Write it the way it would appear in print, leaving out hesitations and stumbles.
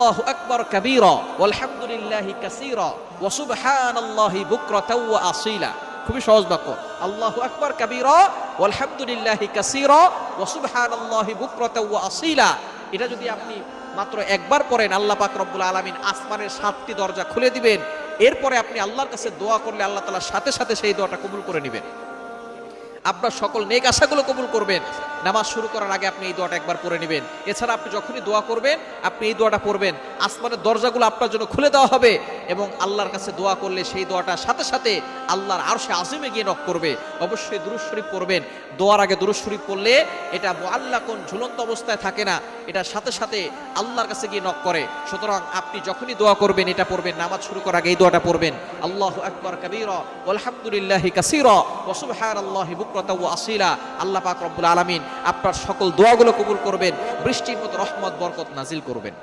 আল্লাহু আকবার কাবীরা ওয়ালহামদুলিল্লাহি কাসীরা ওয়া সুবহানাল্লাহি বুকরাতাও ওয়া আসীলা। খুবই সহজ বাক্য। আল্লাহু আকবার কাবীরা ওয়ালহামদুলিল্লাহি কাসীরা ওয়া সুবহানাল্লাহি বুকরাতাও ওয়া আসীলা। এটা যদি আপনি মাত্র একবার পড়েন, আল্লাহ পাক রব্বুল আলামিন আসমানের 7টি দরজা খুলে দিবেন। এরপরে আপনি আল্লাহর কাছে দোয়া করলে আল্লাহ তাআলা সাথে সাথে সেই দোয়াটা কবুল করে নেবেন, আপনার সকল নেক আশাগুলো কবুল করবেন। নামাজ শুরু করার আগে আপনি এই দোয়াটা একবার পড়ে নেবেন। এছাড়া আপনি যখনই দোয়া করবেন আপনি এই দোয়াটা পড়বেন, আসমানের দরজাগুলো আপনার জন্য খুলে দেওয়া হবে এবং আল্লাহর কাছে দোয়া করলে সেই দোয়াটা সাথে সাথে আল্লাহর আরশে আজিমে গিয়ে নক করবে। অবশ্যই দুরূদ শরীফ পড়বেন। দোয়ার আগে দুরূদ শরীফ পড়লে এটা মুআল্লাকুন, ঝুলন্ত অবস্থায় থাকে না, এটা সাথে সাথে আল্লাহর কাছে গিয়ে নক করে। সুতরাং আপনি যখনই দোয়া করবেন এটা পড়বেন, নামাজ শুরু করার আগে এই দোয়াটা পড়বেন, আল্লাহু আকবার কাবীরা ওয়ালহামদুলিল্লাহি কাসীরা ওয়া সুবহানাল্লাহি বুকরাতাও ওয়া আসীলা। আল্লাহ পাক রব্বুল আলামিন আপনার সকল দোয়াগুলো কবুল করবেন, বৃষ্টির মতো রহমত বরকত নাজিল করবেন।